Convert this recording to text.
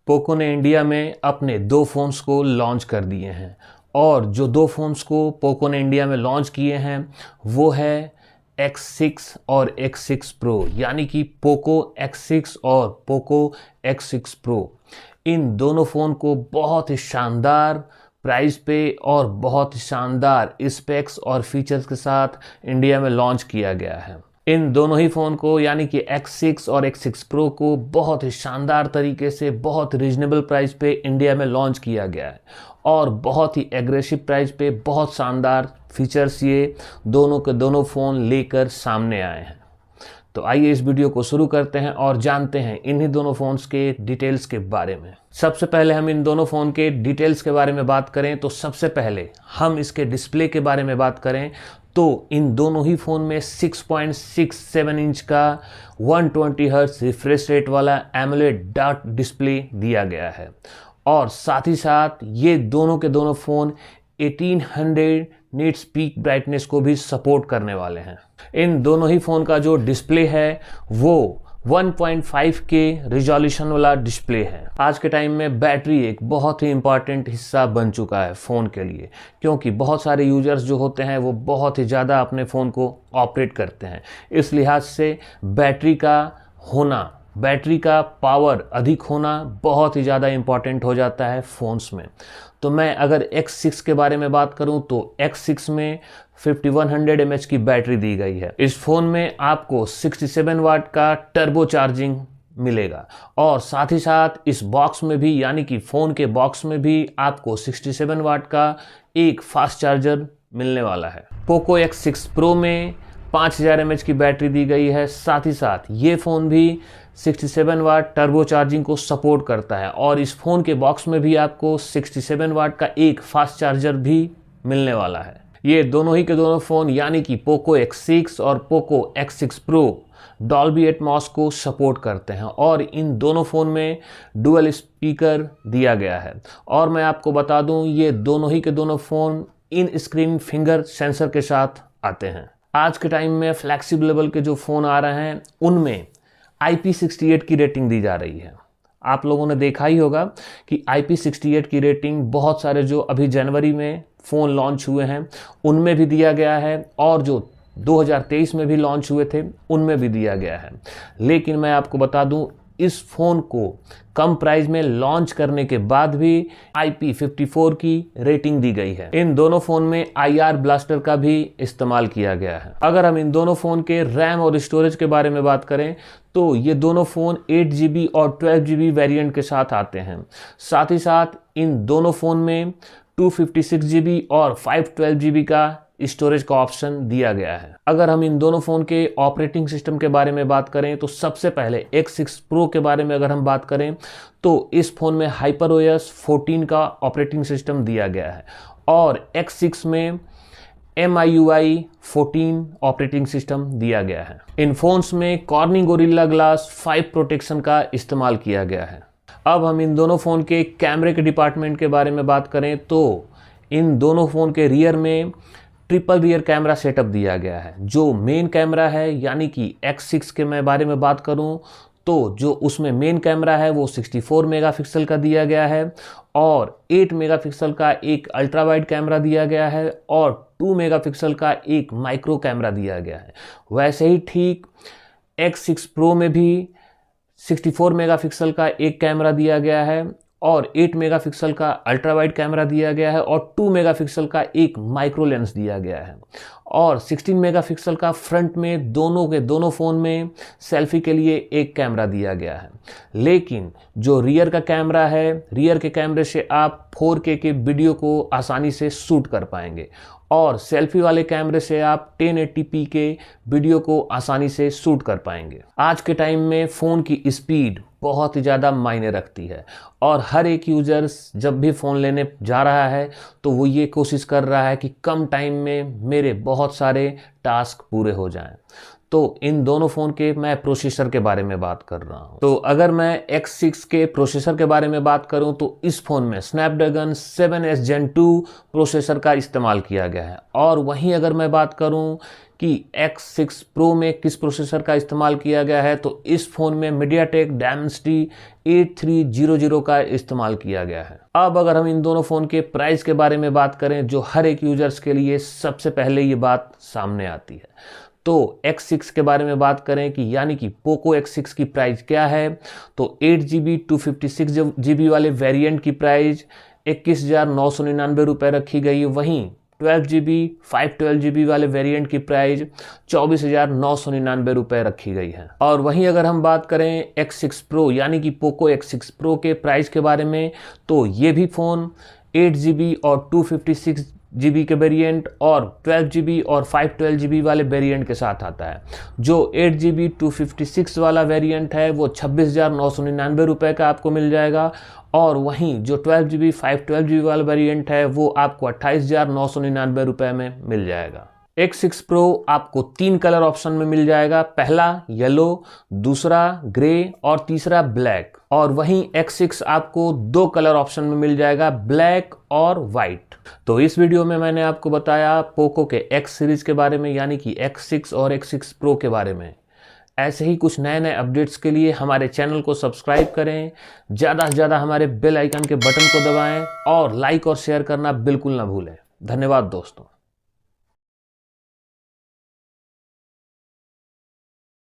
Poco ने India में अपने 2 फ़ोन्स को लॉन्च कर दिए हैं और जो 2 फ़ोन्स को पोको ने इंडिया में लॉन्च किए हैं वो है X6 और X6 Pro, यानी कि पोको X6 और पोको X6 Pro। इन दोनों फ़ोन को बहुत ही शानदार प्राइस पे और बहुत ही शानदार स्पेक्स और फीचर्स के साथ इंडिया में लॉन्च किया गया है। इन दोनों ही फ़ोन को यानी कि X6 और X6 Pro को बहुत ही शानदार तरीके से बहुत रीजनेबल प्राइस पे इंडिया में लॉन्च किया गया है और बहुत ही एग्रेसिव प्राइस पे बहुत शानदार फीचर्स ये दोनों के दोनों फ़ोन लेकर सामने आए हैं। तो आइए इस वीडियो को शुरू करते हैं और जानते हैं इन्हीं दोनों फ़ोन्स के डिटेल्स के बारे में। सबसे पहले हम इन दोनों फ़ोन के डिटेल्स के बारे में बात करें तो सबसे पहले हम इसके डिस्प्ले के बारे में बात करें तो इन दोनों ही फ़ोन में 6.67 इंच का 120 हर्ट्ज रिफ्रेश रेट वाला एमोलेड डॉट डिस्प्ले दिया गया है और साथ ही साथ ये दोनों के दोनों फ़ोन 1800 निट्स पीक ब्राइटनेस को भी सपोर्ट करने वाले हैं। इन दोनों ही फ़ोन का जो डिस्प्ले है वो 1.5K रिजोल्यूशन वाला डिस्प्ले है। आज के टाइम में बैटरी एक बहुत ही इंपॉर्टेंट हिस्सा बन चुका है फ़ोन के लिए, क्योंकि बहुत सारे यूजर्स जो होते हैं वो बहुत ही ज़्यादा अपने फ़ोन को ऑपरेट करते हैं। इस लिहाज से बैटरी का पावर अधिक होना बहुत ही ज़्यादा इम्पॉर्टेंट हो जाता है फ़ोन्स में। तो मैं अगर X6 के बारे में बात करूं तो X6 में 5100 mAh की बैटरी दी गई है। इस फ़ोन में आपको 67 वाट का टर्बो चार्जिंग मिलेगा और साथ ही साथ इस बॉक्स में भी यानी कि फ़ोन के बॉक्स में भी आपको 67 वाट का एक फास्ट चार्जर मिलने वाला है। पोको X6 Pro में 5000 mAh की बैटरी दी गई है। साथ ही साथ ये फ़ोन भी 67 वाट टर्बो चार्जिंग को सपोर्ट करता है और इस फ़ोन के बॉक्स में भी आपको 67 वाट का एक फास्ट चार्जर भी मिलने वाला है। ये दोनों ही के दोनों फ़ोन यानी कि पोको X6 और Poco X6 Pro Dolby Atmos को सपोर्ट करते हैं और इन दोनों फ़ोन में डुअल स्पीकर दिया गया है। और मैं आपको बता दूं ये दोनों ही के दोनों फ़ोन इन स्क्रीन फिंगर सेंसर के साथ आते हैं। आज के टाइम में फ्लैगशिप लेवल के जो फ़ोन आ रहे हैं उनमें IP68 की रेटिंग दी जा रही है। आप लोगों ने देखा ही होगा कि IP68 की रेटिंग बहुत सारे जो अभी जनवरी में फ़ोन लॉन्च हुए हैं उनमें भी दिया गया है और जो 2023 में भी लॉन्च हुए थे उनमें भी दिया गया है। लेकिन मैं आपको बता दूं इस फ़ोन को कम प्राइस में लॉन्च करने के बाद भी IP54 की रेटिंग दी गई है। इन दोनों फ़ोन में IR ब्लास्टर का भी इस्तेमाल किया गया है। अगर हम इन दोनों फ़ोन के रैम और स्टोरेज के बारे में बात करें तो ये दोनों फ़ोन 8GB और 12GB वेरिएंट के साथ आते हैं। साथ ही साथ इन दोनों फ़ोन में 256GB और 512GB का स्टोरेज का ऑप्शन दिया गया है। अगर हम इन दोनों फ़ोन के ऑपरेटिंग सिस्टम के बारे में बात करें तो सबसे पहले X6 Pro के बारे में अगर हम बात करें तो इस फ़ोन में HyperOS 14 का ऑपरेटिंग सिस्टम दिया गया है और X6 में MIUI 14 ऑपरेटिंग सिस्टम दिया गया है। इन फ़ोन्स में कॉर्निंग गोरिल्ला ग्लास 5 प्रोटेक्शन का इस्तेमाल किया गया है। अब हम इन दोनों फ़ोन के कैमरे के डिपार्टमेंट के बारे में बात करें तो इन दोनों फ़ोन के रियर में ट्रिपल रियर कैमरा सेटअप दिया गया है। जो मेन कैमरा है यानी कि X6 के मैं बारे में बात करूं तो जो उसमें मेन कैमरा है वो 64 मेगापिक्सल का दिया गया है और 8 मेगापिक्सल का एक अल्ट्रा वाइड कैमरा दिया गया है और 2 मेगापिक्सल का एक माइक्रो कैमरा दिया गया है। वैसे ही ठीक X6 Pro में भी 64 मेगापिक्सल का एक कैमरा दिया गया है और 8 मेगापिक्सल का अल्ट्रा वाइड कैमरा दिया गया है और 2 मेगापिक्सल का एक माइक्रो लेंस दिया गया है और 16 मेगापिक्सल का फ्रंट में दोनों के दोनों फ़ोन में सेल्फी के लिए एक कैमरा दिया गया है। लेकिन जो रियर का कैमरा है, रियर के कैमरे से आप 4K के वीडियो को आसानी से शूट कर पाएंगे और सेल्फी वाले कैमरे से आप 1080p के वीडियो को आसानी से शूट कर पाएंगे। आज के टाइम में फ़ोन की स्पीड बहुत ही ज़्यादा मायने रखती है और हर एक यूज़र्स जब भी फ़ोन लेने जा रहा है तो वो ये कोशिश कर रहा है कि कम टाइम में मेरे बहुत सारे टास्क पूरे हो जाएं। तो इन दोनों फ़ोन के मैं प्रोसेसर के बारे में बात कर रहा हूँ। तो अगर मैं X6 के प्रोसेसर के बारे में बात करूँ तो इस फ़ोन में स्नैपड्रैगन 7S Gen 2 प्रोसेसर का इस्तेमाल किया गया है। और वहीं अगर मैं बात करूँ कि X6 Pro में किस प्रोसेसर का इस्तेमाल किया गया है, तो इस फ़ोन में मीडियाटेक Dimensity 8300 का इस्तेमाल किया गया है। अब अगर हम इन दोनों फ़ोन के प्राइस के बारे में बात करें, जो हर एक यूजर्स के लिए सबसे पहले ये बात सामने आती है, तो X6 के बारे में बात करें कि यानी कि पोको X6 की प्राइस क्या है, तो 8GB 256GB वाले वेरिएंट की प्राइस 21,999 रुपये रखी गई है। वहीं 12GB 512GB वाले वेरिएंट की प्राइस 24,999 रुपये रखी गई है। और वहीं अगर हम बात करें X6 Pro यानी कि पोको X6 Pro के प्राइस के बारे में, तो ये भी फ़ोन 8GB और 256GB के वेरिएंट और 12GB और 512GB वाले वेरिएंट के साथ आता है। जो 8GB 256 वाला वेरिएंट है वो 26,999 रुपये का आपको मिल जाएगा, और वहीं जो 12GB 512GB वाला वेरिएंट है वो आपको 28,999 रुपये में मिल जाएगा। X6 Pro आपको 3 कलर ऑप्शन में मिल जाएगा, पहला येलो, दूसरा ग्रे और तीसरा ब्लैक। और वहीं X6 आपको 2 कलर ऑप्शन में मिल जाएगा, ब्लैक और वाइट। तो इस वीडियो में मैंने आपको बताया पोको के X सीरीज़ के बारे में यानी कि X6 और X6 Pro के बारे में। ऐसे ही कुछ नए नए अपडेट्स के लिए हमारे चैनल को सब्सक्राइब करें, ज़्यादा से ज़्यादा हमारे बेल आइकन के बटन को दबाएं और लाइक और शेयर करना बिल्कुल ना भूलें। धन्यवाद दोस्तों।